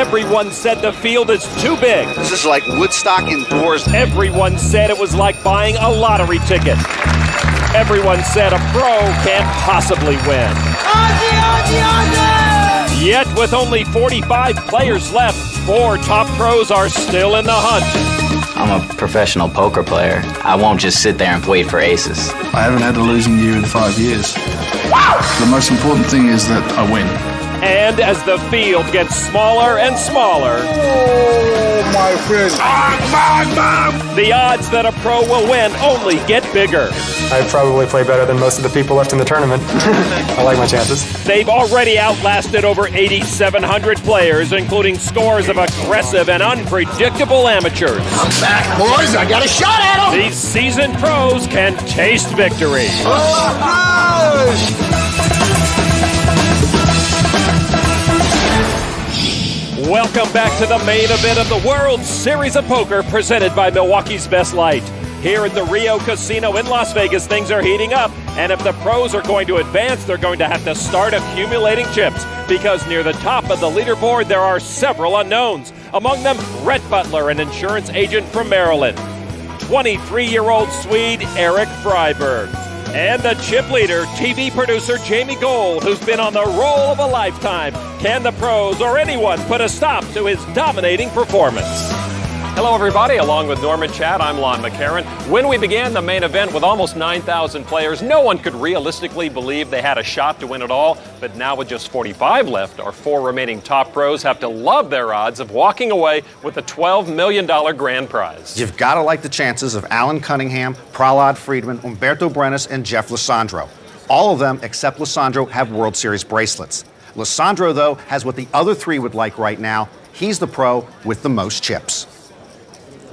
Everyone said the field is too big. This is like Woodstock indoors. Everyone said it was like buying a lottery ticket. Everyone said a pro can't possibly win. Yet with only 45 players left, 4 top pros are still in the hunt. I'm a professional poker player. I won't just sit there and wait for aces. I haven't had a losing year in 5 years. Wow! The most important thing is that I win. And as the field gets smaller and smaller, Oh, my friend. the odds that a pro will win only get bigger. I probably play better than most of the people left in the tournament. I like my chances. They've already outlasted over 8,700 players, including scores of aggressive and unpredictable amateurs. I'm back, boys. I got a shot at them. These seasoned pros can taste victory. Welcome back to the main event of the World Series of Poker, presented by Milwaukee's Best Light. Here at the Rio Casino in Las Vegas, things are heating up, and if the pros are going to advance, they're going to have to start accumulating chips, because near the top of the leaderboard, there are several unknowns. Among them, Rhett Butler, an insurance agent from Maryland, 23-year-old Swede Eric Freiberg, and the chip leader, TV producer Jamie Gold, who's been on the roll of a lifetime. Can the pros or anyone put a stop to his dominating performance? Hello, everybody. Along with Norman Chad, I'm Lon McCarran. When we began the main event with almost 9,000 players, no one could realistically believe they had a shot to win it all. But now with just 45 left, our 4 remaining top pros have to love their odds of walking away with a $12 million grand prize. You've got to like the chances of Alan Cunningham, Prahlad Friedman, Humberto Brenes, and Jeff Lisandro. All of them, except Lisandro, have World Series bracelets. Lisandro, though, has what the other 3 would like right now. He's the pro with the most chips.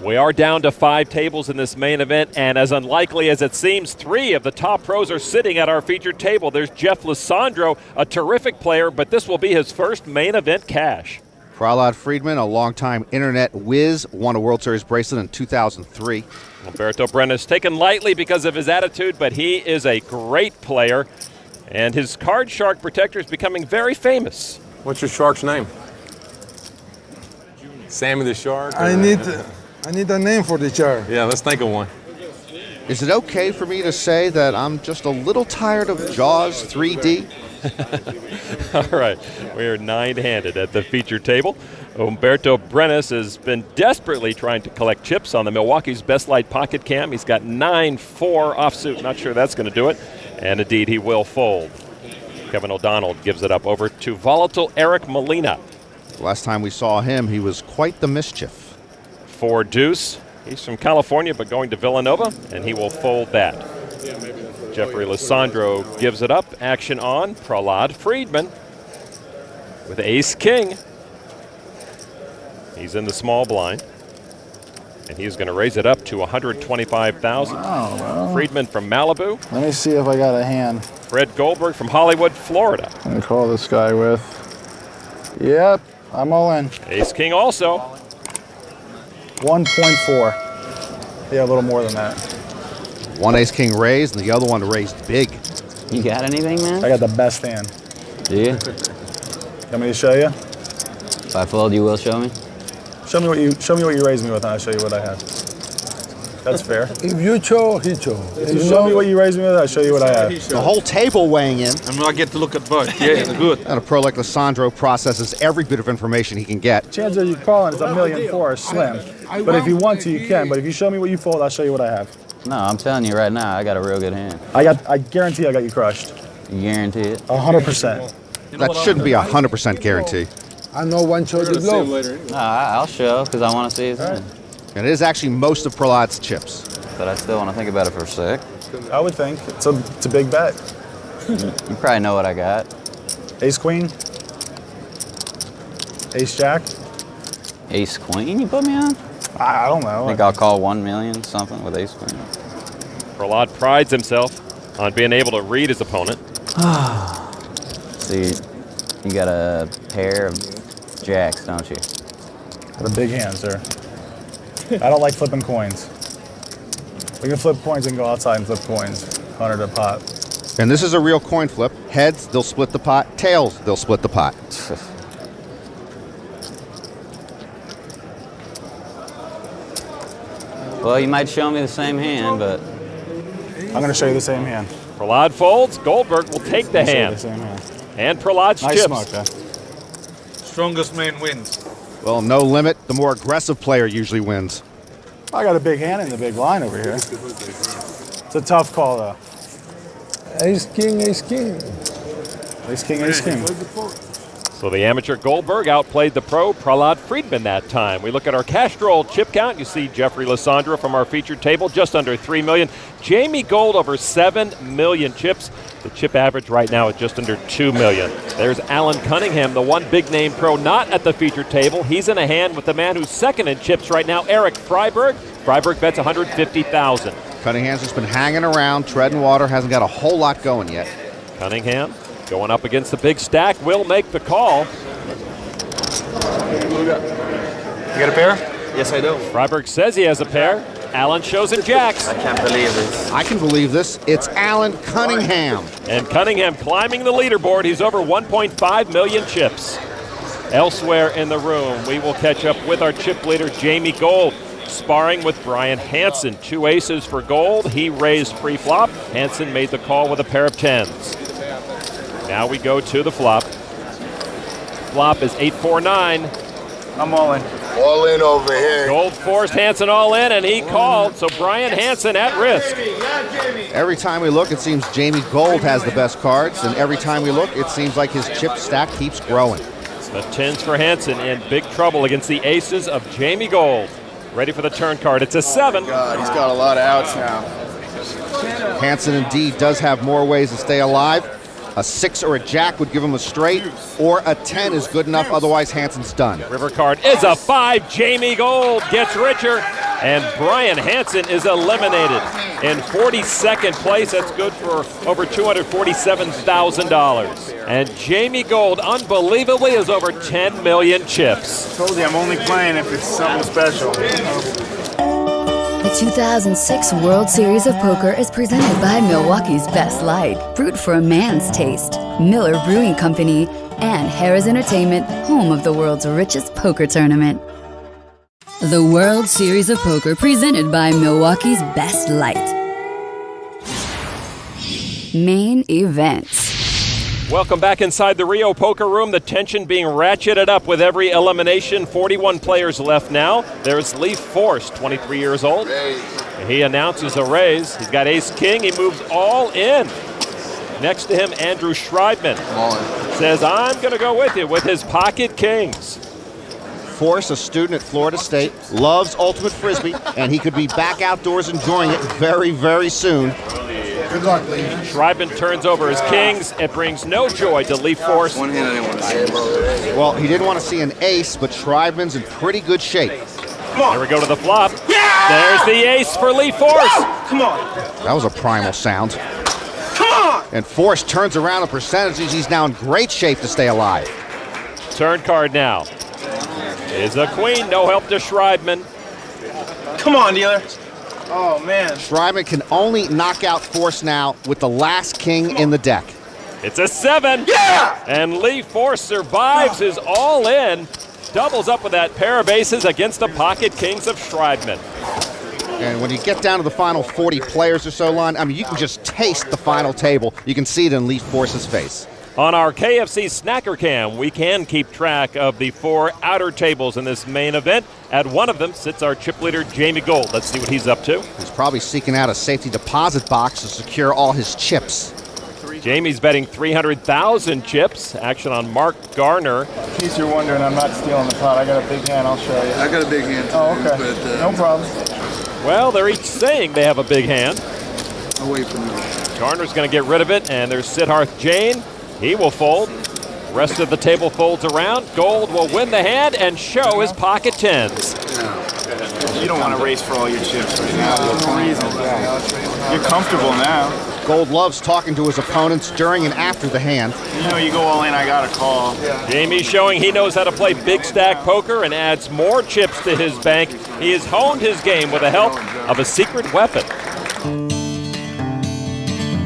We are down to 5 tables in this main event, and as unlikely as it seems, 3 of the top pros are sitting at our featured table. There's Jeff Lisandro, a terrific player, but this will be his first main event cash. Prahlad Friedman, a longtime internet whiz, won a World Series bracelet in 2003. Humberto Brenes taken lightly because of his attitude, but he is a great player, and his card shark protector is becoming very famous. What's your shark's name? Sammy the Shark? I need a name for the chair. Yeah, let's think of one. Is it okay for me to say that I'm just a little tired of Jaws 3D? All right, we are 9-handed at the feature table. Humberto Brenes has been desperately trying to collect chips on the Milwaukee's Best Light Pocket Cam. He's got 9-4 offsuit. Not sure that's going to do it. And indeed, he will fold. Kevin O'Donnell gives it up over to volatile Eric Molina. Last time we saw him, he was quite the mischief. 4 deuce. He's from California, but going to Villanova, and he will fold that. Jeffrey Lisandro gives it up. Action on. Prahlad Friedman with ace-king. He's in the small blind, and he's going to raise it up to $125,000. Wow, well, Friedman from Malibu. let me see if I got a hand. Fred Goldberg from Hollywood, Florida. I'm gonna call this guy with. Yep, I'm all in. Ace-king also. 1.4. Yeah, a little more than that. One ace-king raised, and the other one raised big. You got anything, man? I got the best hand. Do you? Want me to show you? If I fold, you will show me? Show me what you raised me with, and I'll show you what I have. That's fair. If you show, he show. If you show me what you raised me with, I'll show you what I have. The whole table weighing in. And I get to look at both. Yeah, good. And a pro like Lisandro processes every bit of information he can get. Chances of you calling is 1,000,004 are slim. But if you want to, you can. But if you show me what you fold, I'll show you what I have. No, I'm telling you right now, I got a real good hand. I guarantee I got you crushed. You guarantee it? 100%. That shouldn't be a 100% guarantee. I know one show you blow. No, I'll show, because I want to see his hand. And it is actually most of Prahlad's chips. But I still want to think about it for a sec. I would think. It's a big bet. You probably know what I got. Ace queen. Ace jack. Ace queen you put me on? I don't know. I think I'll call 1 million something with ace queen. Prahlad prides himself on being able to read his opponent. See, you got a pair of jacks, don't you? Got a big hand, sir. I don't like flipping coins. We can flip coins and go outside and flip coins. 100 a pot. And this is a real coin flip. Heads, they'll split the pot. Tails, they'll split the pot. Well, you might show me the same hand, but... I'm going to show you the same hand. Prahlad folds. Goldberg will take the hand. The same hand. And Prahlad's Nice chips. smoke, man. Strongest man wins. Well, no limit. The more aggressive player usually wins. I got a big hand in the big line over here. It's a tough call, though. Ace, king, ace, king. Ace, king, ace, king. So the amateur Goldberg outplayed the pro Prahlad Friedman that time. We look at our Castrol chip count. You see Jeffrey Lisandro from our featured table, just under 3 million. Jamie Gold over 7 million chips. The chip average right now is just under 2 million. There's Alan Cunningham, the one big name pro not at the featured table. He's in a hand with the man who's second in chips right now, Eric Freiberg. Freiberg bets 150,000. Cunningham's just been hanging around, treading water, hasn't got a whole lot going yet. Cunningham going up against the big stack will make the call. You got a pair? Yes, I do. Freiberg says he has a pair. Alan shows him jacks. I can't believe this. I can believe this. It's Alan Cunningham. And Cunningham climbing the leaderboard. He's over 1.5 million chips. Elsewhere in the room, we will catch up with our chip leader, Jamie Gold, sparring with Brian Hansen. 2 aces for Gold. He raised pre-flop. Hansen made the call with a pair of 10s. Now we go to the flop. Flop is 8-4-9. I'm all in. All in over here. Gold forced Hansen all in, and he called. So Brian Hansen at risk. Every time we look, it seems Jamie Gold has the best cards, and every time we look, it seems like his chip stack keeps growing. The 10s for Hansen in big trouble against the aces of Jamie Gold. Ready for the turn card. It's a 7. God, he's got a lot of outs now. Hansen indeed does have more ways to stay alive. A 6 or a jack would give him a straight, or a 10 is good enough, otherwise Hansen's done. River card is a 5. Jamie Gold gets richer, and Brian Hansen is eliminated. In 42nd place, that's good for over $247,000. And Jamie Gold, unbelievably, is over 10 million chips. Told you I'm only playing if it's something special. The 2006 World Series of Poker is presented by Milwaukee's Best Light, brewed for a man's taste, Miller Brewing Company, and Harrah's Entertainment, home of the world's richest poker tournament. The World Series of Poker presented by Milwaukee's Best Light. Main Event. Welcome back inside the Rio Poker Room. The tension being ratcheted up with every elimination. 41 players left now. There's Lee Force, 23 years old. He announces a raise. He's got ace-king. He moves all in. Next to him, Andrew Schreibman says, I'm going to go with you with his pocket kings. Force, a student at Florida State, loves Ultimate Frisbee, and he could be back outdoors enjoying it very, very soon. Good luck, Lee. Schreibman turns over his kings. It brings no joy to Lee Force. One hand I didn't want to see. Well, he didn't want to see an ace, but Schreibman's in pretty good shape. There we go to the flop. There's the ace for Lee Force. Come on. That was a primal sound. Come on. And Force turns around the percentages. He's now in great shape to stay alive. Turn card now is a queen. No help to Schreibman. Come on, dealer. Oh, man. Schreibman can only knock out Force now with the last king in the deck. It's a 7. Yeah! And Lee Force survives his all-in. Doubles up with that pair of aces against the pocket kings of Schreibman. And when you get down to the final 40 players or so, Lon, I mean, you can just taste the final table. You can see it in Lee Force's face. On our KFC Snacker Cam, we can keep track of the 4 outer tables in this main event. At one of them sits our chip leader, Jamie Gold. Let's see what he's up to. He's probably seeking out a safety deposit box to secure all his chips. Jamie's betting 300,000 chips. Action on Mark Garner. In case you're wondering, I'm not stealing the pot. I got a big hand. I'll show you. I got a big hand, too. Oh, okay. But, no problem. Well, they're each saying they have a big hand. Away from me. Garner's going to get rid of it, and there's Siddharth Jain. He will fold. Rest of the table folds around. Gold will win the hand and show his pocket 10s. You don't want to race for all your chips right now. There's no reason. You're comfortable now. Gold loves talking to his opponents during and after the hand. You know, you go all in, I got a call. Jamie showing he knows how to play big stack poker and adds more chips to his bank. He has honed his game with the help of a secret weapon.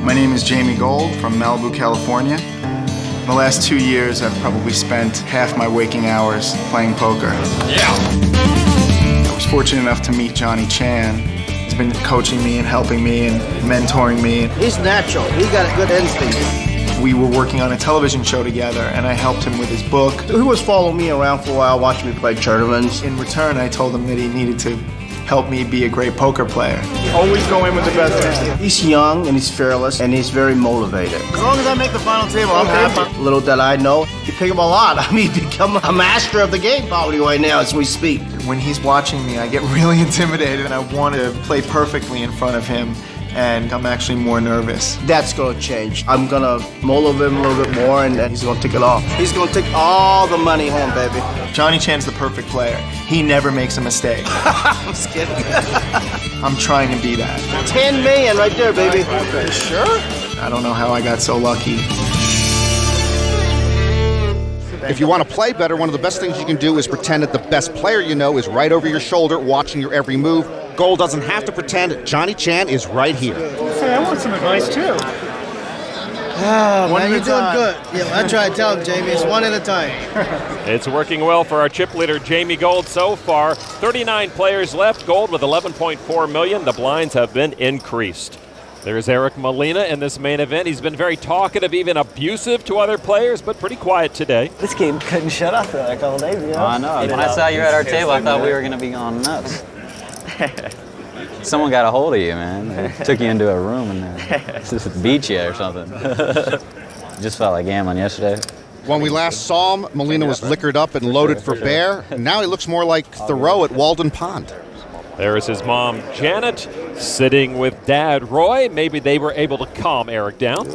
My name is Jamie Gold from Malibu, California. In the last 2 years, I've probably spent half my waking hours playing poker. Yeah! I was fortunate enough to meet Johnny Chan. He's been coaching me and helping me and mentoring me. He's natural. He got a good instinct. We were working on a television show together, and I helped him with his book. He was following me around for a while, watching me play tournaments. In return, I told him that he needed to help me be a great poker player. Always go in with the best hand. He's young and he's fearless and he's very motivated. As long as I make the final table, I'm happy. Little that I know, you pick him a lot. I mean, become a master of the game probably right now as we speak. When he's watching me, I get really intimidated and I want to play perfectly in front of him. And I'm actually more nervous. That's gonna change. I'm gonna motivate him a little bit more and he's gonna take it off. He's gonna take all the money home, baby. Johnny Chan's the perfect player. He never makes a mistake. I'm just kidding. I'm trying to be that. 10 million right there, baby. Sure? I don't know how I got so lucky. If you want to play better, one of the best things you can do is pretend that the best player you know is right over your shoulder, watching your every move. Gold doesn't have to pretend. Johnny Chan is right here. Hey, I want some advice too. Oh, man, you're doing good. Yeah, I try to tell him, Jamie, it's one at a time. It's working well for our chip leader, Jamie Gold, so far. 39 players left. Gold with 11.4 million. The blinds have been increased. There's Eric Molina in this main event. He's been very talkative, even abusive to other players, but pretty quiet today. This game couldn't shut up for like a couple days ago. I know. When I saw you at our table, I thought we were going to be going nuts. Someone got a hold of you, man. They took you into a room and just beat you or something. Just felt like gambling yesterday. When we last saw him, Molina was liquored up and loaded for bear. Now he looks more like Thoreau at Walden Pond. There is his mom, Janet, sitting with Dad, Roy. Maybe they were able to calm Eric down.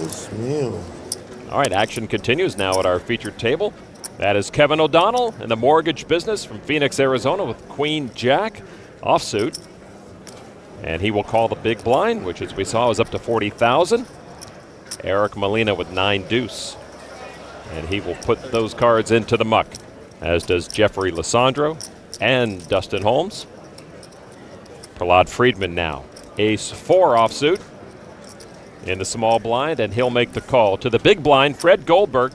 All right, action continues now at our featured table. That is Kevin O'Donnell in the mortgage business from Phoenix, Arizona with Queen Jack offsuit. And he will call the big blind, which as we saw is up to 40,000. Eric Molina with 9 deuce. And he will put those cards into the muck, as does Jeffrey Lisandro and Dustin Holmes. Prahlad Friedman now, ace-4 offsuit in the small blind, and he'll make the call to the big blind, Fred Goldberg.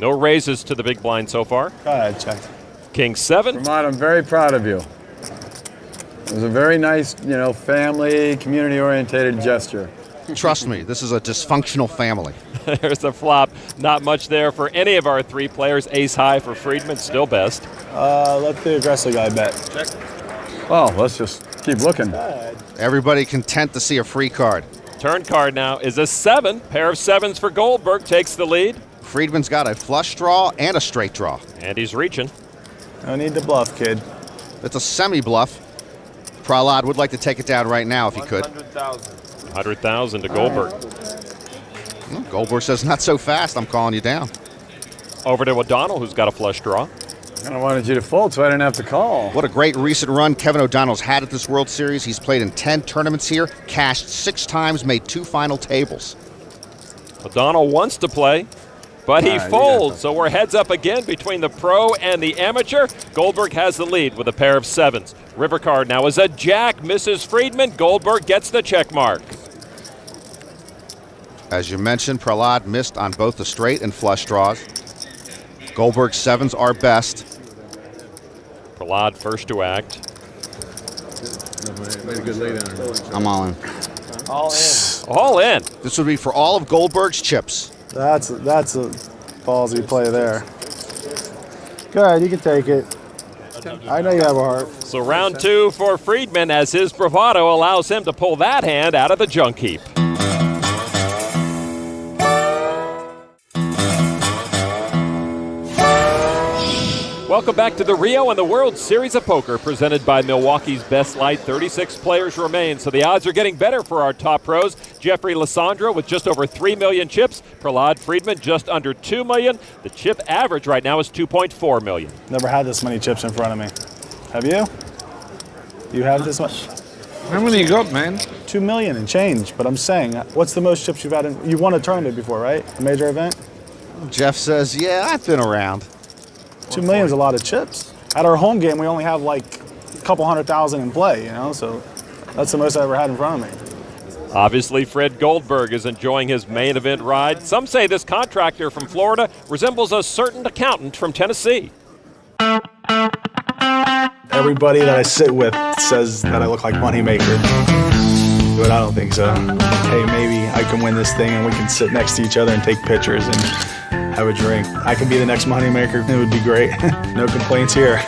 No raises to the big blind so far. Go ahead, check. King-7. Vermont, I'm very proud of you. It was a very nice, family, community-oriented gesture. Trust me, this is a dysfunctional family. There's the flop. Not much there for any of our 3 players. Ace-high for Friedman, still best. Let the aggressive guy bet. Check. Well, let's just keep looking. Everybody content to see a free card. Turn card now is a 7. Pair of 7s for Goldberg, takes the lead. Friedman's got a flush draw and a straight draw. And he's reaching. No need to bluff, kid. It's a semi-bluff. Prahlad would like to take it down right now if he could. 100,000 to Goldberg. Well, Goldberg says, not so fast, I'm calling you down. Over to O'Donnell, who's got a flush draw. I wanted you to fold so I didn't have to call. What a great recent run Kevin O'Donnell's had at this World Series. He's played in 10 tournaments here, cashed 6 times, made 2 final tables. O'Donnell wants to play, but he folds, so we're heads up again between the pro and the amateur. Goldberg has the lead with a pair of 7s. River card now is a jack, misses Friedman. Goldberg gets the check mark. As you mentioned, Prahlad missed on both the straight and flush draws. Goldberg's 7s are best. Prahlad first to act. Made a good lay down. I'm all in. All in. All in. This would be for all of Goldberg's chips. That's a ballsy play there. Go ahead, you can take it. I know you have a heart. So round 2 for Friedman as his bravado allows him to pull that hand out of the junk heap. Welcome back to the Rio and the World Series of Poker, presented by Milwaukee's Best Light. 36 players remain, so the odds are getting better for our top pros. Jeffrey Lisandro with just over 3 million chips. Prahlad Friedman just under 2 million. The chip average right now is 2.4 million. Never had this many chips in front of me. Have you? You have this much? How many you got, man? 2 million and change, but I'm saying, what's the most chips you've had in, you won a tournament before, right? A major event? Jeff says, yeah, I've been around. 2 million is a lot of chips. At our home game, we only have like a couple 100,000 in play, so that's the most I ever had in front of me. Obviously, Fred Goldberg is enjoying his main event ride. Some say this contractor from Florida resembles a certain accountant from Tennessee. Everybody Everybody that I sit with says that I look like Moneymaker, but I don't think so. Hey, maybe I can win this thing and we can sit next to each other and take pictures and have a drink. I can be the next Moneymaker. It would be great. No complaints here.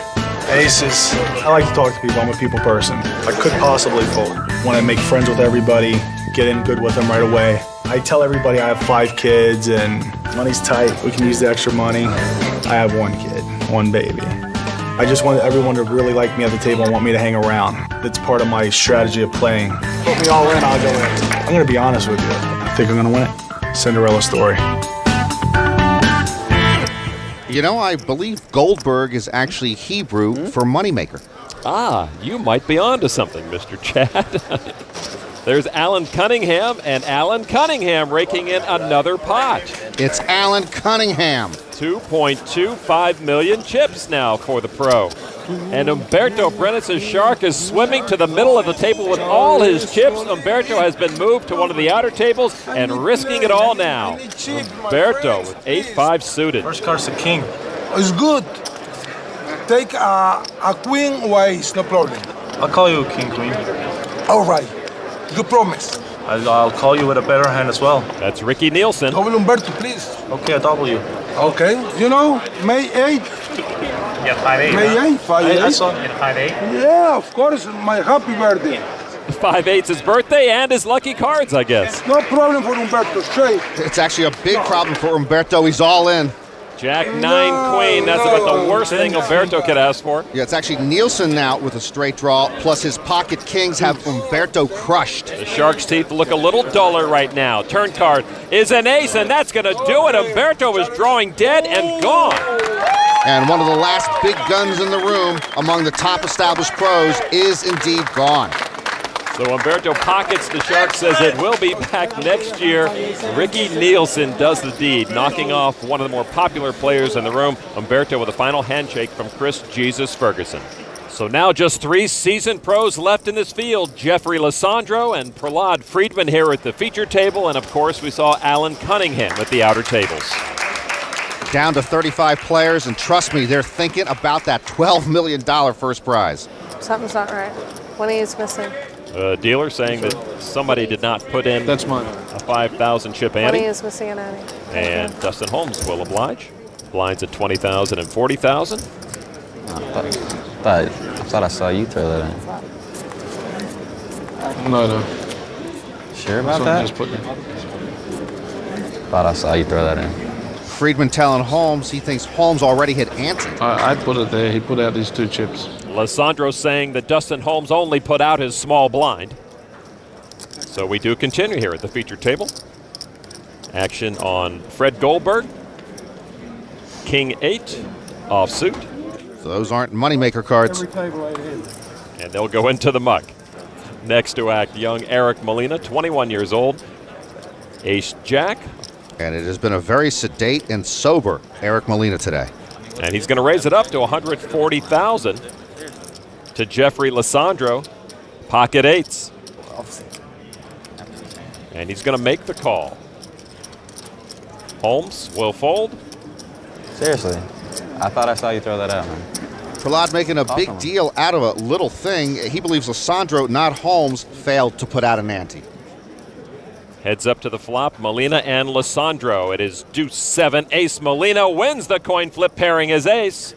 Aces. I like to talk to people. I'm a people person. I could possibly fold. Want to make friends with everybody, get in good with them right away. I tell everybody I have 5 kids and money's tight. We can use the extra money. I have 1 kid, 1 baby. I just want everyone to really like me at the table and want me to hang around. That's part of my strategy of playing. Put me all in, I'll go in. I'm going to be honest with you. I think I'm going to win it. Cinderella story. You know, I believe Goldberg is actually Hebrew for moneymaker. Ah, you might be onto something, Mr. Chad. There's Alan Cunningham, and Alan Cunningham raking in another pot. It's Alan Cunningham. 2.25 million chips now for the pro. And Humberto Brenes' shark is swimming to the middle of the table with all his chips. Humberto has been moved to one of the outer tables and risking it all now. Humberto with 8-5 suited. First card's the king. It's good. Take a queen or ace, no problem. I'll call you king, queen. All right. You promise. I'll call you with a better hand as well. That's Ricky Nielsen. Double Humberto, please. Okay, I double you. Okay. You know, May 8th. Yeah, 5-8. May 8th, 5-8. I saw it. 5-8? Yeah, of course. My happy birthday. 5-8's his birthday and his lucky cards, I guess. No problem for Humberto. Straight. It's actually a big problem for Humberto. He's all in. Jack 9 queen. That's about the worst thing Humberto could ask for. Yeah, it's actually Nielsen now with a straight draw, plus his pocket kings have Humberto crushed. The Shark's teeth look a little duller right now. Turn card is an ace, and that's going to do it. Humberto is drawing dead and gone. And one of the last big guns in the room among the top established pros is indeed gone. So Humberto pockets the Shark, says it will be back next year. Ricky Nielsen does the deed, knocking off one of the more popular players in the room. Humberto with a final handshake from Chris Jesus Ferguson. So now just 3 seasoned pros left in this field. Jeffrey Lisandro and Prahlad Friedman here at the feature table. And of course, we saw Alan Cunningham at the outer tables. Down to 35 players, and trust me, they're thinking about that $12 million first prize. Something's not right. One is missing. A dealer saying that somebody did not put in a 5,000 chip ante. One is missing an ante. And Dustin Holmes will oblige. Blinds at 20,000 and 40,000. I thought I saw you throw that in. No. Sure about that? Thought I saw you throw that in. Friedman telling Holmes he thinks Holmes already hit ante. I put it there. He put out these 2 chips. Lisandro saying that Dustin Holmes only put out his small blind. So we do continue here at the feature table. Action on Fred Goldberg. King 8 offsuit. So those aren't moneymaker cards. And they'll go into the muck. Next to act young Eric Molina, 21 years old. Ace Jack. And it has been a very sedate and sober Eric Molina today. And he's going to raise it up to 140,000 to Jeffrey Lisandro. Pocket 8s. And he's going to make the call. Holmes will fold. Seriously, I thought I saw you throw that out, man. Prahlad making a big deal out of a little thing. He believes Lisandro, not Holmes, failed to put out an ante. Heads up to the flop, Molina and Lisandro. It is deuce 7, ace. Molina wins the coin flip, pairing his ace.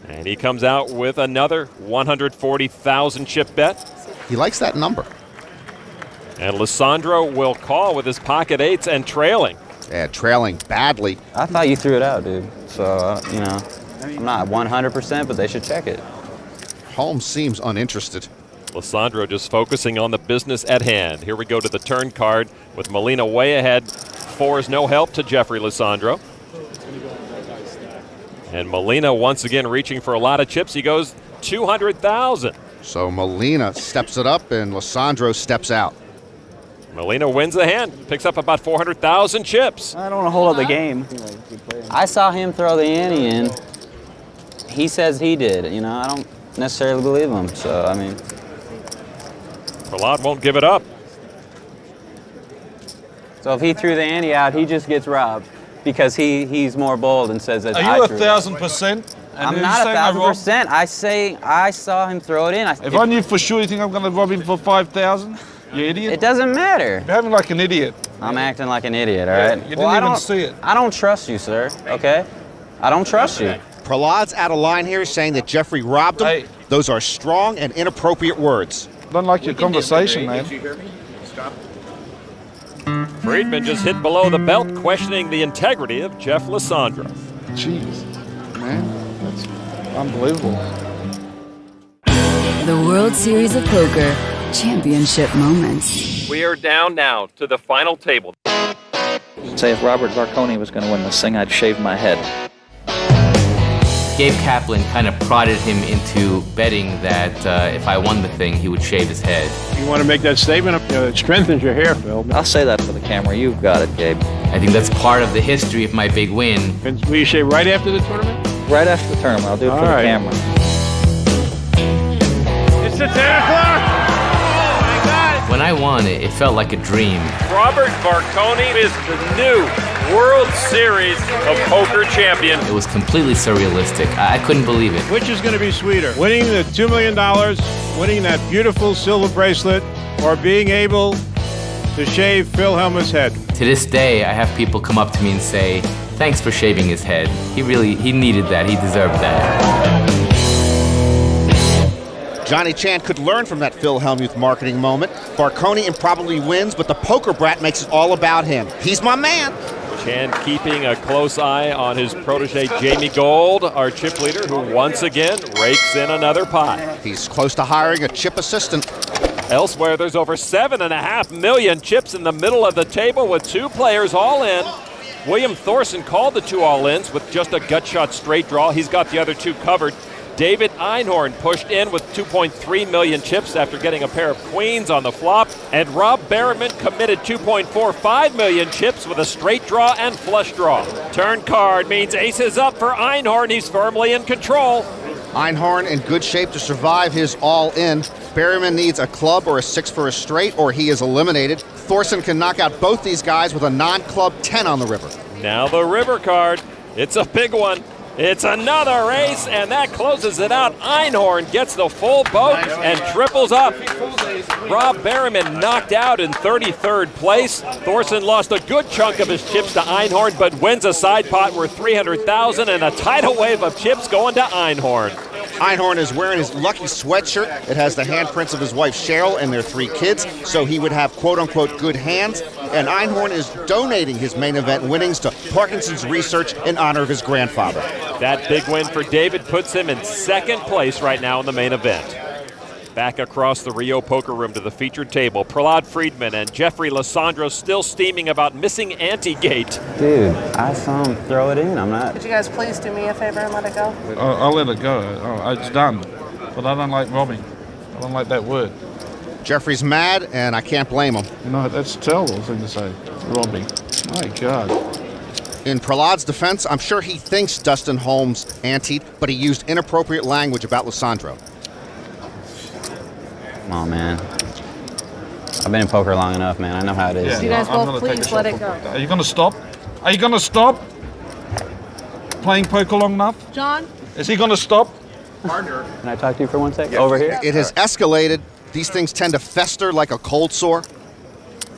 And he comes out with another 140,000 chip bet. He likes that number. And Lisandro will call with his pocket 8s and trailing. Yeah, trailing badly. I thought you threw it out, dude. So, you know, I'm not 100%, but they should check it. Holmes seems uninterested. Lisandro just focusing on the business at hand. Here we go to the turn card with Molina way ahead. 4 is no help to Jeffrey Lisandro. And Molina once again reaching for a lot of chips. He goes 200,000. So Molina steps it up and Lisandro steps out. Molina wins the hand, picks up about 400,000 chips. I don't want to hold up the game. I saw him throw the ante in. He says he did. You know, I don't necessarily believe him. So, I mean. Prahlad won't give it up. So if he threw the ante out, he just gets robbed because he's more bold and says that Are you 1,000%? I'm not 1,000%. I saw him throw it in. If I knew for sure, you think I'm going to rob him for 5,000? You idiot. It doesn't matter. You're behaving like an idiot. I'm acting like an idiot, all right? You didn't even see it. I don't trust you, sir, okay? I don't trust you. Prahlad's out of line here, saying that Jeffrey robbed him. Hey. Those are strong and inappropriate words. Don't like your conversation, man. Friedman just hit below the belt, questioning the integrity of Jeff Lisandro. Jeez, man, that's unbelievable. The World Series of Poker Championship Moments. We are down now to the final table. Say if Robert Varconi was going to win this thing, I'd shave my head. Gabe Kaplan kind of prodded him into betting that if I won the thing, he would shave his head. You want to make that statement? It strengthens your hair, Phil. I'll say that for the camera. You've got it, Gabe. I think that's part of the history of my big win. And will you shave right after the tournament? Right after the tournament. I'll do it for the camera. It's the 10 o'clock! When I won, it felt like a dream. Robert Varconi is the new World Series of Poker champion. It was completely surrealistic. I couldn't believe it. Which is going to be sweeter? Winning the $2 million, winning that beautiful silver bracelet, or being able to shave Phil Hellmuth's head? To this day, I have people come up to me and say, thanks for shaving his head. He needed that. He deserved that. Johnny Chan could learn from that Phil Hellmuth marketing moment. Varconi improbably wins, but the poker brat makes it all about him. He's my man. Chan keeping a close eye on his protege Jamie Gold, our chip leader, who once again rakes in another pot. He's close to hiring a chip assistant. Elsewhere, there's over 7.5 million chips in the middle of the table with two players all in. William Thorson called the two all-ins with just a gut shot straight draw. He's got the other two covered. David Einhorn pushed in with 2.3 million chips after getting a pair of queens on the flop. And Rob Berriman committed 2.45 million chips with a straight draw and flush draw. Turn card means aces up for Einhorn. He's firmly in control. Einhorn in good shape to survive his all-in. Berriman needs a club or a 6 for a straight, or he is eliminated. Thorson can knock out both these guys with a non-club 10 on the river. Now the river card. It's a big one. It's another ace, and that closes it out. Einhorn gets the full boat and triples up. Rob Berriman knocked out in 33rd place. Thorson lost a good chunk of his chips to Einhorn, but wins a side pot worth $300,000 and a tidal wave of chips going to Einhorn. Einhorn is wearing his lucky sweatshirt. It has the handprints of his wife Cheryl and their 3 kids, so he would have quote-unquote good hands. And Einhorn is donating his main event winnings to Parkinson's Research in honor of his grandfather. That big win for David puts him in 2nd place right now in the main event. Back across the Rio poker room to the featured table, Prahlad Friedman and Jeffrey Lisandro still steaming about missing Ante gate. Dude, I saw him throw it in. I'm not. Could you guys please do me a favor and let it go? I'll let it go. It's done. But I don't like robbing. I don't like that word. Jeffrey's mad, and I can't blame him. No, that's a terrible thing to say. Robbing. My God. In Prahlad's defense, I'm sure he thinks Dustin Holmes anteed, but he used inappropriate language about Lisandro. Come on, man. I've been in poker long enough, man. I know how it is. Yeah, you guys both please let it go. Are you going to stop? Are you going to stop playing poker long enough? John? Is he going to stop? Can I talk to you for 1 second? Over here? It has escalated. These things tend to fester like a cold sore.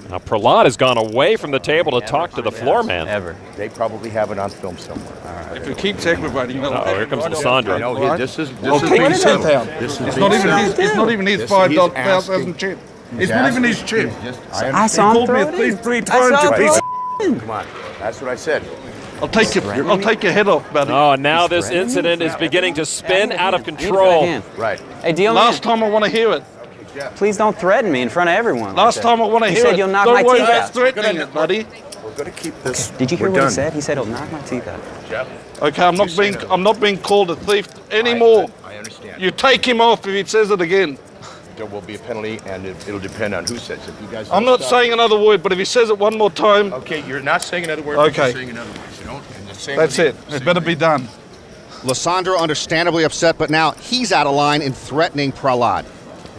Now Prahlad has gone away from the table to talk to the floor man. They probably have it on film somewhere. If it keeps aggravating, oh, here comes Lisandro. No, this is take his $10. It's not even his $5,000 chip. It's not even his chip. I saw him throw it in. Three times, you piece of Come on, that's what I said. I'll take your head off, buddy. Oh, now this incident is beginning to spin out of control. Right. Hey, deal Last time I want to hear it. Please don't threaten me in front of everyone. Last time I want to hear it. He said you'll knock my teeth out. Don't worry about threatening it, buddy. We're going to keep this. Did you hear what he said? He said he'll knock my teeth out. Okay, I'm not being called a thief anymore. I understand. You take him off if he says it again. There will be a penalty, and it'll depend on who says it. You guys. I'm not saying another word, but if he says it one more time. Okay, you're not saying another word. Okay. You're saying another word. You don't. And the same That's it. It better be done. Lisandro understandably upset, but now he's out of line in threatening Prahlad.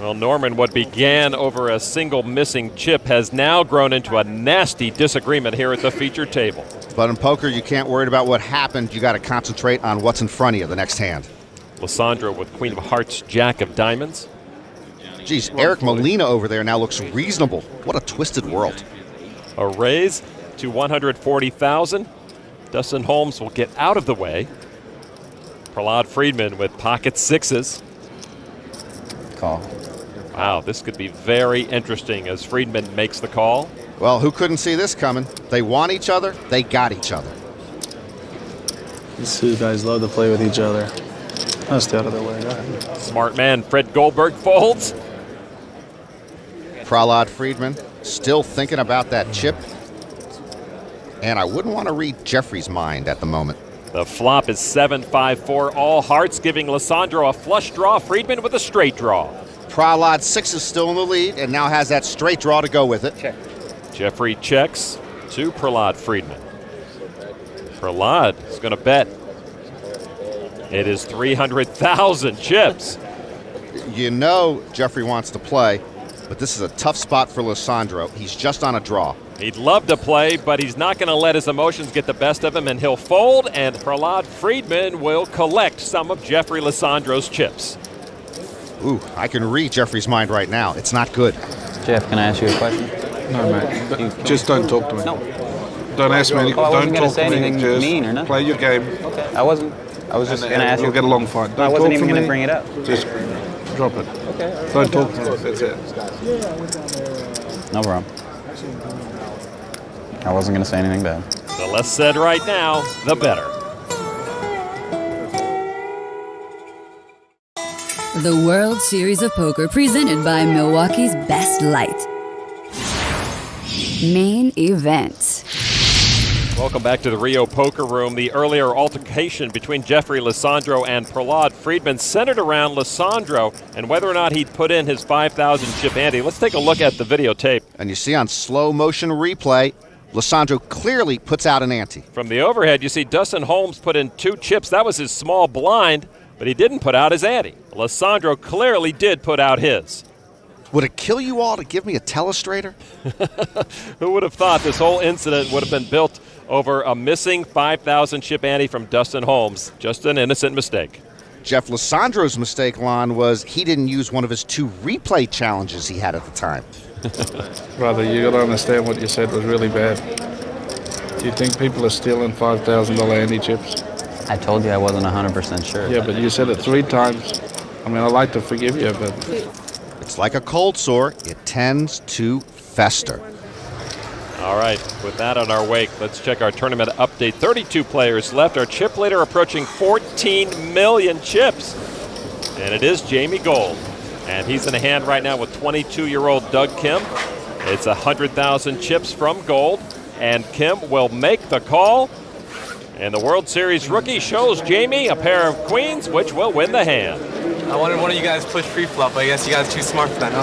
Well, Norman, what began over a single missing chip has now grown into a nasty disagreement here at the feature table. But in poker, you can't worry about what happened. You got to concentrate on what's in front of you the next hand. Lisandro with Queen of Hearts, Jack of Diamonds. Geez, Eric Molina over there now looks reasonable. What a twisted world. A raise to 140,000. Dustin Holmes will get out of the way. Prahlad Friedman with pocket sixes. Call. Wow, this could be very interesting as Friedman makes the call. Well, who couldn't see this coming? They want each other, they got each other. These two guys love to play with each other. I'll stay out of their way. Go ahead. Smart man Fred Goldberg folds. Prahlad Friedman still thinking about that chip. And I wouldn't want to read Jeffrey's mind at the moment. The flop is 7-5-4, all hearts, giving Lisandro a flush draw. Friedman with a straight draw. Prahlad 6 is still in the lead and now has that straight draw to go with it. Check. Jeffrey checks to Prahlad Friedman. Prahlad is going to bet. It is 300,000 chips. You know Jeffrey wants to play, but this is a tough spot for Lisandro. He's just on a draw. He'd love to play, but he's not going to let his emotions get the best of him, and he'll fold, and Prahlad Friedman will collect some of Jeffrey Lisandro's chips. Ooh, I can read Jeffrey's mind right now. It's not good. Jeff, can I ask you a question? No, mate. Just don't talk to me. No. Don't ask me. I wasn't Don't going to say anything Just mean or nothing. play your game. Okay. I was just going to ask you. We'll get along fine. Don't I wasn't talk even to going to me. bring it up. Just drop it. Okay. Don't talk to me. That's it. No problem. I wasn't going to say anything bad. The less said right now, the better. The World Series of Poker presented by Milwaukee's Best Light. Main Event. Welcome back to the Rio Poker Room. The earlier altercation between Jeffrey Lisandro and Prahlad Friedman centered around Lisandro and whether or not he'd put in his 5,000 chip ante. Let's take a look at the videotape. And you see on slow motion replay, Lisandro clearly puts out an ante. From the overhead, you see Dustin Holmes put in 2 chips. That was his small blind, but he didn't put out his ante. Lisandro clearly did put out his. Would it kill you all to give me a telestrator? Who would have thought this whole incident would have been built over a missing 5,000 chip ante from Dustin Holmes? Just an innocent mistake. Jeff Lisandro's mistake, Lon, was he didn't use one of his 2 replay challenges he had at the time. Brother, you got to understand what you said was really bad. Do you think people are stealing $5,000 ante chips? I told you I wasn't 100% sure. Yeah, but you said it 3 times. I mean, I'd like to forgive you, but... It's like a cold sore. It tends to fester. All right, with that on our wake, let's check our tournament update. 32 players left. Our chip leader approaching 14 million chips. And it is Jamie Gold. And he's in a hand right now with 22-year-old Doug Kim. It's 100,000 chips from Gold. And Kim will make the call. And the World Series rookie shows Jamie a pair of queens, which will win the hand. I wanted one of you guys to push pre-flop, but I guess you guys are too smart for that, huh?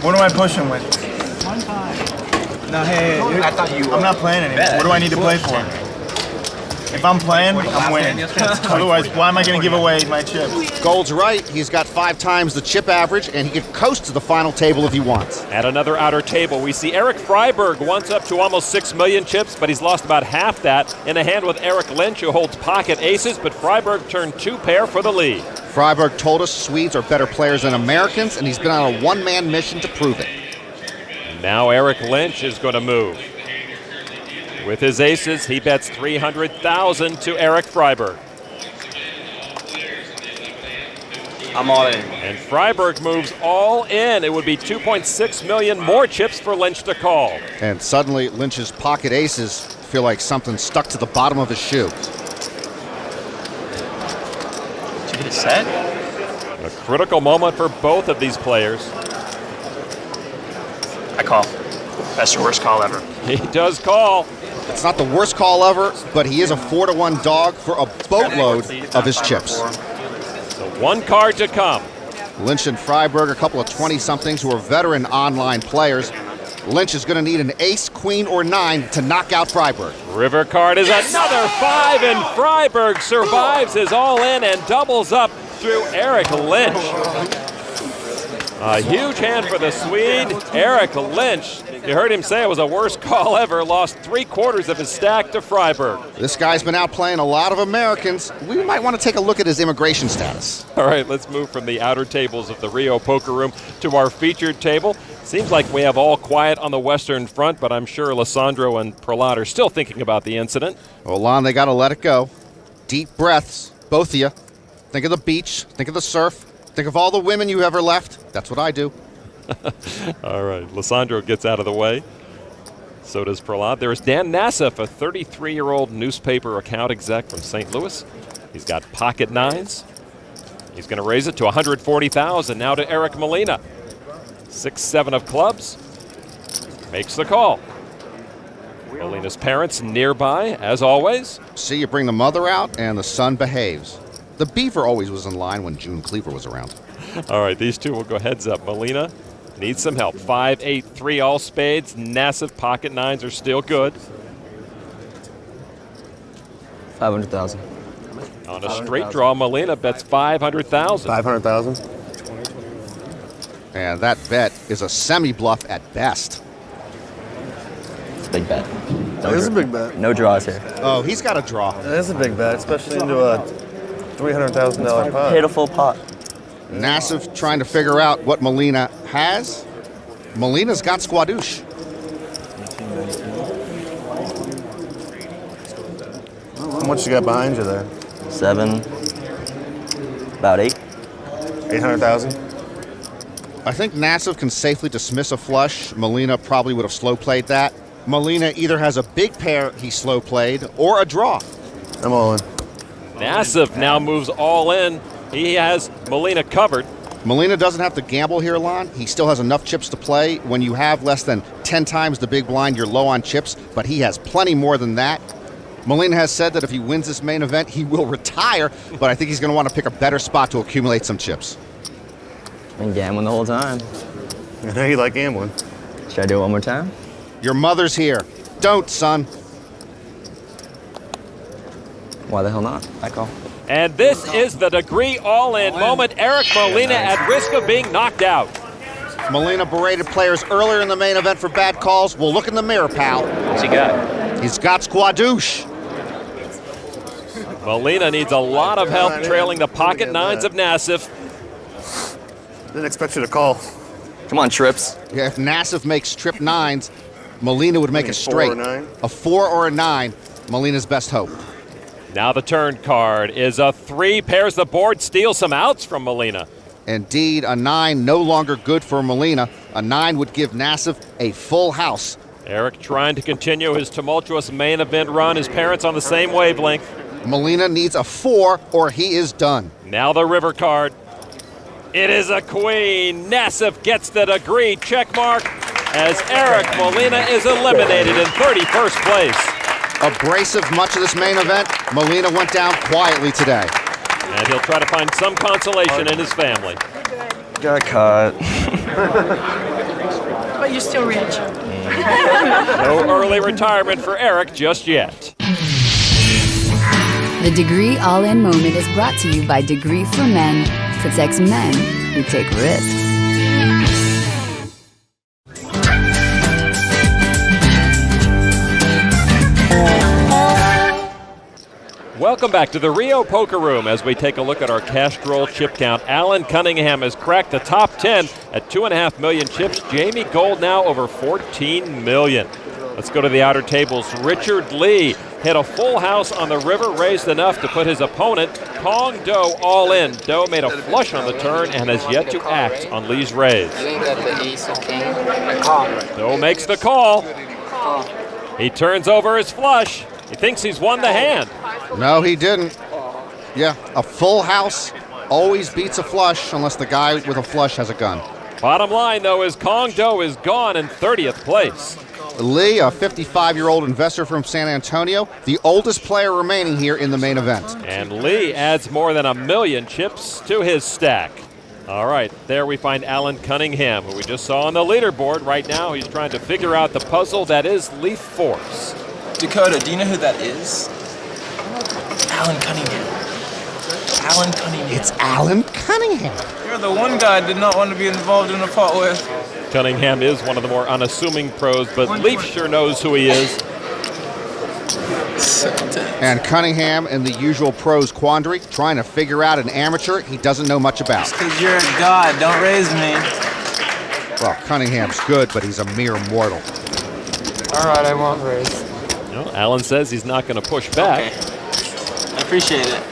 What am I pushing with? No, hey, dude, I'm not playing anymore. What do I need to play for? If I'm playing, I'm winning. Otherwise, why am I going to give away my chips? Gold's right. He's got 5 times the chip average, and he can coast to the final table if he wants. At another outer table, we see Eric Freiberg once up to almost 6 million chips, but he's lost about half that in a hand with Eric Lynch, who holds pocket aces, but Freiberg turned 2 pair for the lead. Freiberg told us Swedes are better players than Americans, and he's been on a one-man mission to prove it. And now Eric Lynch is going to move. With his aces, he bets 300,000 to Eric Freiberg. I'm all in. And Freiberg moves all in. It would be 2.6 million more chips for Lynch to call. And suddenly, Lynch's pocket aces feel like something stuck to the bottom of his shoe. Did you get a set? A critical moment for both of these players. I call. Best or worst call ever. He does call. It's not the worst call ever, but he is a 4-to-1 dog for a boatload of his chips. So 1 card to come. Lynch and Freiberg, a couple of 20-somethings who are veteran online players. Lynch is going to need an ace, queen, or 9 to knock out Freiberg. River card is another 5, and Freiberg survives his all-in and doubles up through Eric Lynch. A huge hand for the Swede, Eric Lynch. You heard him say it was the worst call ever. Lost 3/4 of his stack to Freiberg. This guy's been out playing a lot of Americans. We might want to take a look at his immigration status. All right, let's move from the outer tables of the Rio Poker Room to our featured table. Seems like we have all quiet on the Western Front, but I'm sure Lisandro and Prahlad are still thinking about the incident. Well, Lon, they got to let it go. Deep breaths, both of you. Think of the beach, think of the surf, think of all the women you ever left. That's what I do. All right, Lisandro gets out of the way. So does Prahlad. There's Dan Nassif, a 33-year-old newspaper account exec from St. Louis. He's got pocket nines. He's going to raise it to $140,000. Now to Eric Molina. 6-7 of clubs. Makes the call. Molina's parents nearby, as always. See, you bring the mother out, and the son behaves. The beaver always was in line when June Cleaver was around. All right, these two will go heads up. Molina needs some help. 5-8-3 all spades. Nassif pocket nines are still good. 500,000. On a straight draw, Molina bets 500,000. 500,000. And that bet is a semi-bluff at best. It's a big bet. That is a big bet. No draws here. Oh, he's got a draw. That is a big bet, especially into a $300,000 pot. Pitiful pot. Nassif trying to figure out what Molina has. Molina's got squadouche. How much you got behind you there? 7. About 8. 800,000. I think Nassif can safely dismiss a flush. Molina probably would have slow played that. Molina either has a big pair he slow played or a draw. I'm all in. Nassif now moves all in. He has Molina covered. Molina doesn't have to gamble here, Lon. He still has enough chips to play. When you have less than 10 times the big blind, you're low on chips, but he has plenty more than that. Molina has said that if he wins this main event, he will retire, but I think he's going to want to pick a better spot to accumulate some chips. Been gambling the whole time. I know you like gambling. Should I do it one more time? Your mother's here. Don't, son. Why the hell not? I call. And this is the degree all-in moment. Eric Molina at risk of being knocked out. Molina berated players earlier in the main event for bad calls. Well, look in the mirror, pal. What's he got? He's got squadouche. Molina needs a lot of help trailing the pocket nines of Nassif. Didn't expect you to call. Come on, trips. Yeah, if Nassif makes trip nines, Molina would make it straight. 4 or 9? A 4 or a 9, Molina's best hope. Now the turn card is a 3, pairs the board, steals some outs from Molina. Indeed, a 9 no longer good for Molina. A 9 would give Nassif a full house. Eric trying to continue his tumultuous main event run. His parents on the same wavelength. Molina needs a 4 or he is done. Now the river card. It is a queen. Nassif gets the degree checkmark as Eric Molina is eliminated in 31st place. Abrasive much of this main event, Molina went down quietly today. And he'll try to find some consolation in his family. Got caught. But you're still rich. No early retirement for Eric just yet. The Degree All-In Moment is brought to you by Degree for Men, protects men who take risks. Welcome back to the Rio Poker Room as we take a look at our cash roll chip count. Alan Cunningham has cracked the top 10 at 2.5 million chips. Jamie Gold now over 14 million. Let's go to the outer tables. Richard Lee hit a full house on the river, raised enough to put his opponent, Kong Do, all in. Do made a flush on the turn and has yet to act on Lee's raise. Do makes the call. He turns over his flush. He thinks he's won the hand. No, he didn't. Yeah, a full house always beats a flush unless the guy with a flush has a gun. Bottom line, though, is Kong Do is gone in 30th place. Lee, a 55-year-old investor from San Antonio, the oldest player remaining here in the main event. And Lee adds more than 1 million chips to his stack. All right, there we find Alan Cunningham, who we just saw on the leaderboard. Right now, he's trying to figure out the puzzle that is Leaf Force. Dakota, do you know who that is? Alan Cunningham. Alan Cunningham. It's Alan Cunningham. You're the one guy I did not want to be involved in a pot with. Cunningham is one of the more unassuming pros, but Leaf sure knows who he is. And Cunningham in the usual pros quandary, trying to figure out an amateur he doesn't know much about. Because you're a god, don't raise me. Well, Cunningham's good, but he's a mere mortal. All right, I won't raise. No, Alan says he's not going to push back. Okay. I appreciate it.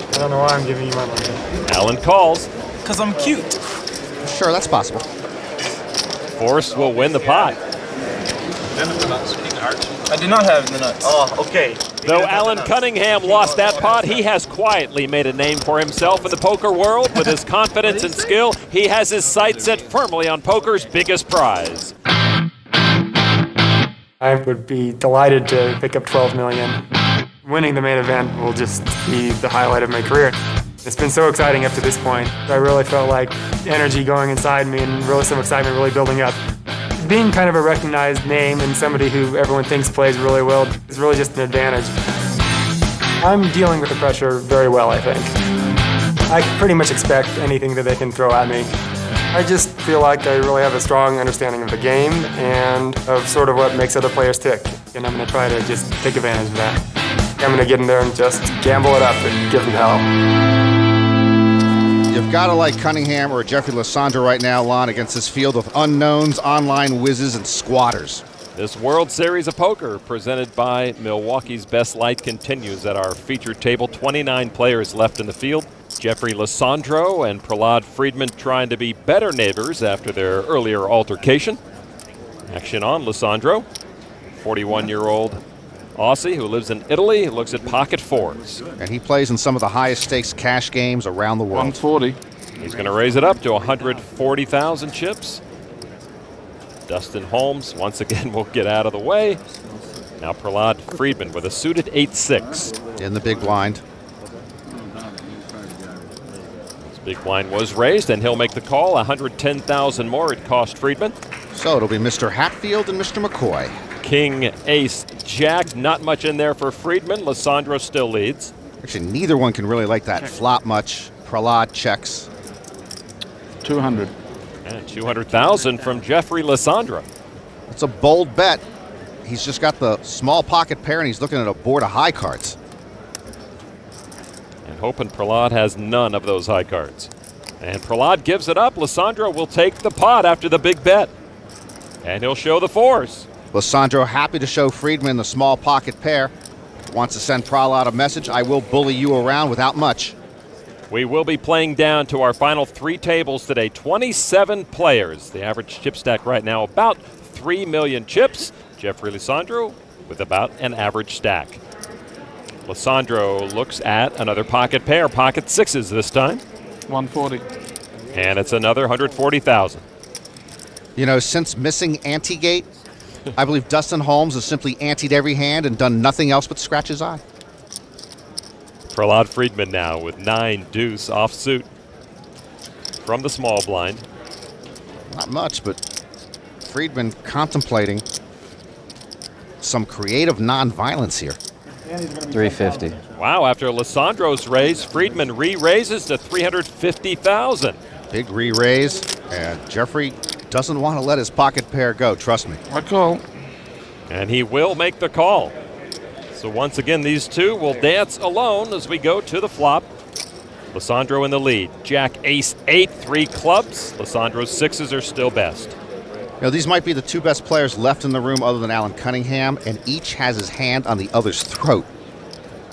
I don't know why I'm giving you my money. Alan calls. Because I'm cute. Sure, that's possible. Forrest will win the pot. I do not have the nuts. Oh, okay. Though Alan Cunningham lost that pot, he has quietly made a name for himself in the poker world. With his confidence and skill, he has his sights set firmly on poker's biggest prize. I would be delighted to pick up $12 million. Winning the main event will just be the highlight of my career. It's been so exciting up to this point. I really felt like energy going inside me and really some excitement really building up. Being kind of a recognized name and somebody who everyone thinks plays really well is really just an advantage. I'm dealing with the pressure very well, I think. I pretty much expect anything that they can throw at me. I just feel like I really have a strong understanding of the game and of sort of what makes other players tick. And I'm going to try to just take advantage of that. I'm going to get in there and just gamble it up and give them hell. You've got to like Cunningham or Jeffrey Lisandro right now, Lon, against this field of unknowns, online whizzes, and squatters. This World Series of Poker, presented by Milwaukee's Best Light, continues at our featured table. 29 players left in the field. Jeffrey Lisandro and Prahlad Friedman trying to be better neighbors after their earlier altercation. Action on Lisandro, 41-year-old Aussie who lives in Italy, looks at pocket fours. And he plays in some of the highest stakes cash games around the world. 140. He's going to raise it up to 140,000 chips. Dustin Holmes once again will get out of the way. Now Prahlad Friedman with a suited 8-6. In the big blind. This big blind was raised and he'll make the call. 110,000 more it cost Friedman. So it'll be Mr. Hatfield and Mr. McCoy. King, ace, jack, not much in there for Friedman. Lisandro still leads. Actually, neither one can really like that flop much. Prahlad checks. 200. And 200,000 from Jeffrey Lisandro. It's a bold bet. He's just got the small pocket pair and he's looking at a board of high cards. And hoping Prahlad has none of those high cards. And Prahlad gives it up. Lisandro will take the pot after the big bet. And he'll show the fours. Lisandro happy to show Friedman the small pocket pair. Wants to send Prahlad a message. I will bully you around without much. We will be playing down to our final 3 tables today. 27 players. The average chip stack right now about 3 million chips. Jeffrey Lisandro with about an average stack. Lisandro looks at another pocket pair, pocket sixes this time. 140. And it's another 140,000. You know, since missing Ante-gate, I believe Dustin Holmes has simply anteed every hand and done nothing else but scratch his eye. Prahlad Friedman now with 9 deuce offsuit from the small blind. Not much, but Friedman contemplating some creative non-violence here. 350. Wow, after Lisandro's raise, Friedman re-raises to 350,000. Big re-raise, and Jeffrey doesn't want to let his pocket pair go, trust me. I call. And he will make the call. So once again, these two will dance alone as we go to the flop. Lisandro in the lead. Jack, ace, 8, 3 clubs. Lisandro's sixes are still best. You know, these might be the 2 best players left in the room other than Alan Cunningham, and each has his hand on the other's throat.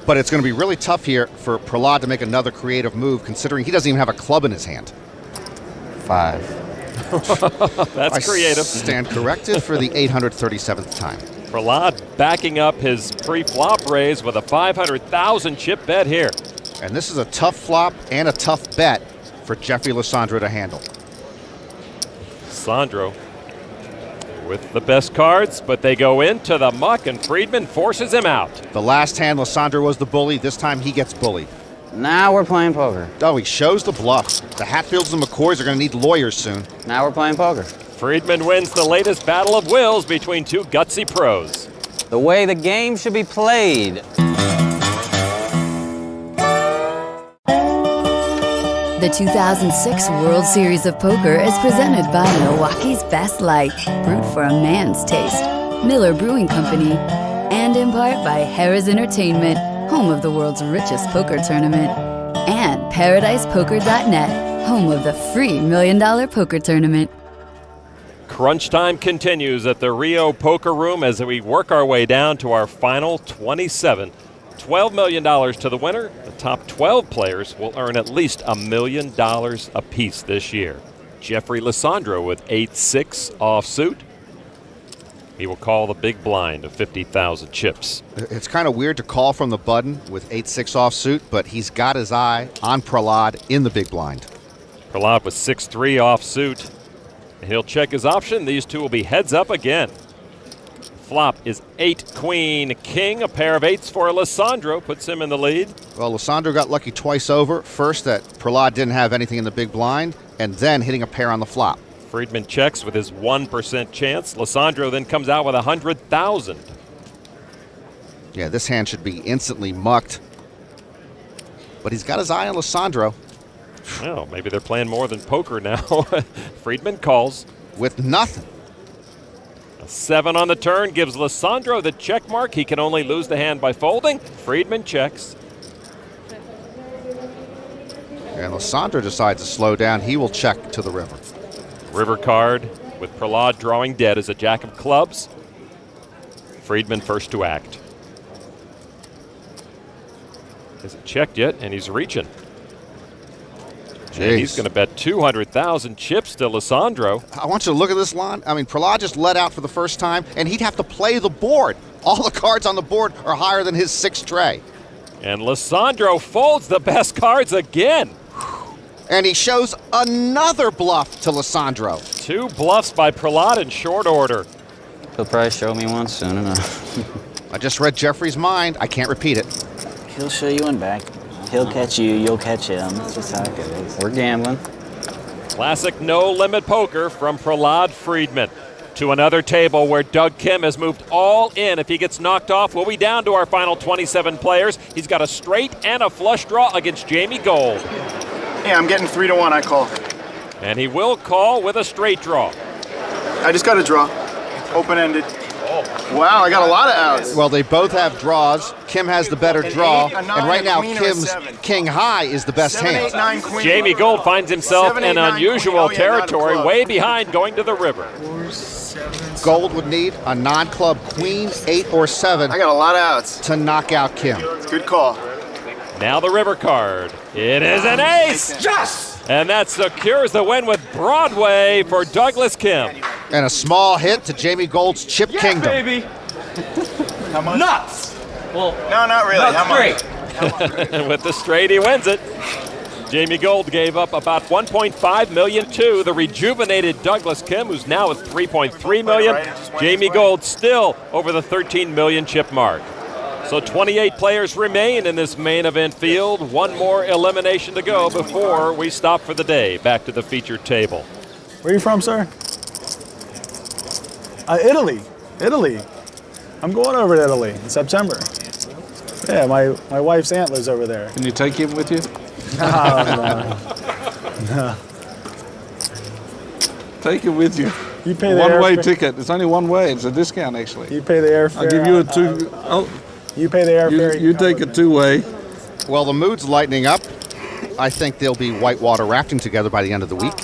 But it's going to be really tough here for Prahlad to make another creative move, considering he doesn't even have a club in his hand. 5. That's creative. I stand corrected for the 837th time. Prahlad backing up his pre-flop raise with a 500,000 chip bet here. And this is a tough flop and a tough bet for Jeffrey Lisandro to handle. Lisandro with the best cards, but they go into the muck and Friedman forces him out. The last hand, Lisandro was the bully. This time he gets bullied. Now we're playing poker. Oh, he shows the bluff. The Hatfields and McCoys are going to need lawyers soon. Now we're playing poker. Friedman wins the latest battle of wills between 2 gutsy pros. The way the game should be played. The 2006 World Series of Poker is presented by Milwaukee's Best Light, brewed for a man's taste, Miller Brewing Company, and in part by Harrah's Entertainment, home of the world's richest poker tournament, and ParadisePoker.net, home of the free $1 Million Poker Tournament. Crunch time continues at the Rio Poker Room as we work our way down to our final 27. $12 million to the winner. The top 12 players will earn at least $1 million apiece this year. Jeffrey Lisandro with 8-6 offsuit. He will call the big blind of 50,000 chips. It's kind of weird to call from the button with 8-6 offsuit, but he's got his eye on Prahlad in the big blind. Prahlad with 6-3 offsuit. And he'll check his option. These two will be heads up again. Flop is 8 Queen King. A pair of 8s for Lisandro puts him in the lead. Well, Lisandro got lucky twice over. First, that Prahlad didn't have anything in the big blind, and then hitting a pair on the flop. Friedman checks with his 1% chance. Lisandro then comes out with 100,000. Yeah, this hand should be instantly mucked. But he's got his eye on Lisandro. Well, maybe they're playing more than poker now. Friedman calls. With nothing. A 7 on the turn gives Lisandro the check mark. He can only lose the hand by folding. Friedman checks. And Lisandro decides to slow down. He will check to the river. River card with Prahlad drawing dead as a jack of clubs. Friedman first to act. Hasn't checked yet, and he's reaching. And he's going to bet 200,000 chips to Lisandro. I want you to look at this line. I mean, Prahlad just let out for the first time, and he'd have to play the board. All the cards on the board are higher than his 6th tray. And Lisandro folds the best cards again. And he shows another bluff to Lisandro. 2 bluffs by Prahlad in short order. He'll probably show me one soon enough. I just read Jeffrey's mind. I can't repeat it. He'll show you one back. He'll catch you, you'll catch him. That's just how it goes. We're gambling. Classic no-limit poker from Prahlad Friedman. To another table where Doug Kim has moved all in. If he gets knocked off, we'll be down to our final 27 players. He's got a straight and a flush draw against Jamie Gold. Yeah, I'm getting 3-1, I call. And he will call with a straight draw. I just got a draw. Open-ended. Wow, I got a lot of outs. Well, they both have draws. Kim has the better draw. And right now, Kim's king high is the best hand. Jamie Gold finds himself in unusual territory, way behind going to the river. Gold would need a non-club queen, 8 or 7. I got a lot of outs. To knock out Kim. Good call. Now the river card. It is an ace! Yes! And that secures the win with Broadway for Douglas Kim. And a small hit to Jamie Gold's Chip Kingdom. Baby. How much? Nuts! Well, no, not really. Nuts, how much? great. With the straight, he wins it. Jamie Gold gave up about $1.5 million to the rejuvenated Douglas Kim, who's now at $3.3 million. Jamie Gold still over the $13 million chip mark. So 28 players remain in this main event field. One more elimination to go before we stop for the day. Back to the featured table. Where are you from, sir? Italy. Italy. I'm going over to Italy in September. Yeah, my wife's aunt lives over there. Can you take him with you? No. Take him with you. You pay the one-way airfare. ticket. It's only one way. It's a discount, actually. You pay the airfare. I'll give you a two. You pay the airfare. You take a 2-way. Well, the mood's lightening up. I think they'll be whitewater rafting together by the end of the week.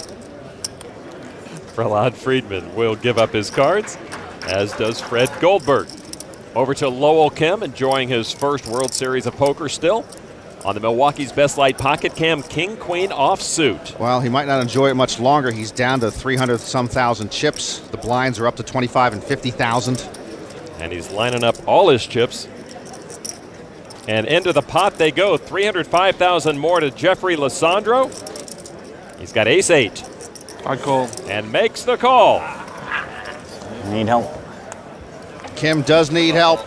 Prahlad Friedman will give up his cards, as does Fred Goldberg. Over to Lowell Kim, enjoying his first World Series of Poker still. On the Milwaukee's Best Light Pocket Cam, King Queen offsuit. Well, he might not enjoy it much longer. He's down to 300-some thousand chips. The blinds are up to 25 and 50,000. And he's lining up all his chips. And into the pot they go. 305,000 more to Jeffrey Lisandro. He's got ace-8. I call. And makes the call. Need help. Kim does need help.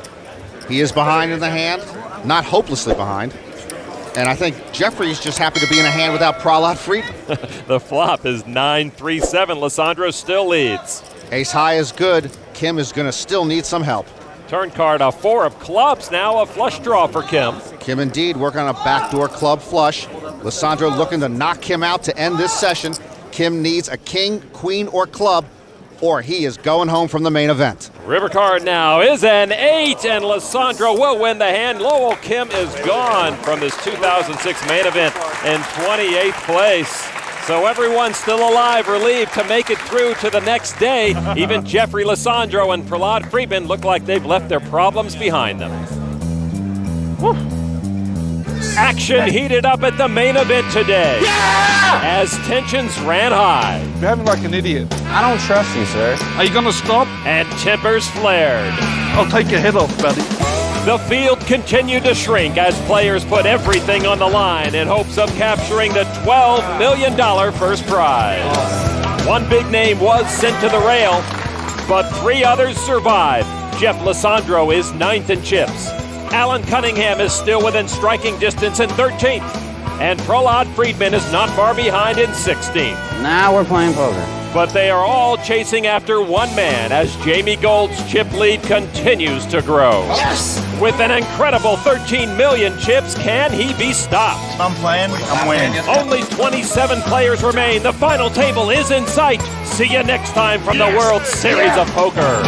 He is behind in the hand, not hopelessly behind. And I think Jeffrey's just happy to be in a hand without Prahlad Friedman. The flop is 9-3-7. Lisandro still leads. Ace high is good. Kim is going to still need some help. Turn card, a 4 of clubs, now a flush draw for Kim. Kim indeed working on a backdoor club flush. Lisandro looking to knock Kim out to end this session. Kim needs a king, queen, or club, or he is going home from the main event. River card now is an 8, and Lisandro will win the hand. Lowell Kim is gone from this 2006 main event in 28th place. So everyone's still alive, relieved to make it through to the next day. Even Jeffrey Lisandro and Prahlad Friedman look like they've left their problems behind them. Woo. Action heated up at the main event today as tensions ran high. You're behaving like an idiot. I don't trust you, sir. Are you going to stop? And tempers flared. I'll take your head off, buddy. The field continued to shrink as players put everything on the line in hopes of capturing the $12 million first prize. One big name was sent to the rail, but 3 others survived. Jeff Lisandro is 9th in chips. Alan Cunningham is still within striking distance in 13th. And Prahlad Friedman is not far behind in 16th. Now we're playing poker. But they are all chasing after one man as Jamie Gold's chip lead continues to grow. Yes! With an incredible 13 million chips, can he be stopped? If I'm playing, I'm winning. Only 27 players remain. The final table is in sight. See you next time from the World Series of Poker.